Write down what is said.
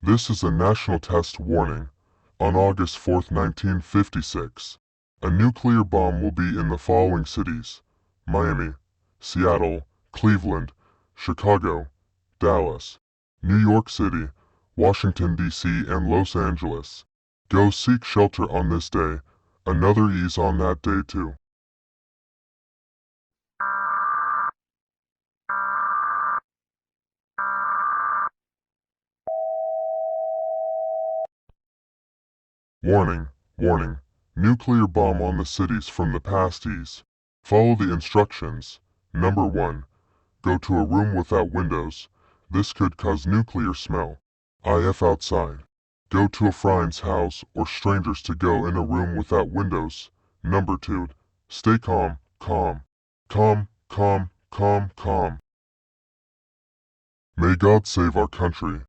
This is a national test warning. On August 4, 1956, a nuclear bomb will be in the following cities: Miami, Seattle, Cleveland, Chicago, Dallas, New York City, Washington, D.C., and Los Angeles. Go seek shelter on this day. Another EAS on that day too. Warning, warning. Nuclear bomb on the cities from the past EAS. Follow the instructions. Number 1. Go to a room without windows. This could cause nuclear smell. If outside. Go to a friend's house or strangers to go in a room without windows. Number 2. Stay calm, calm. Calm, calm, calm, calm. May God save our country.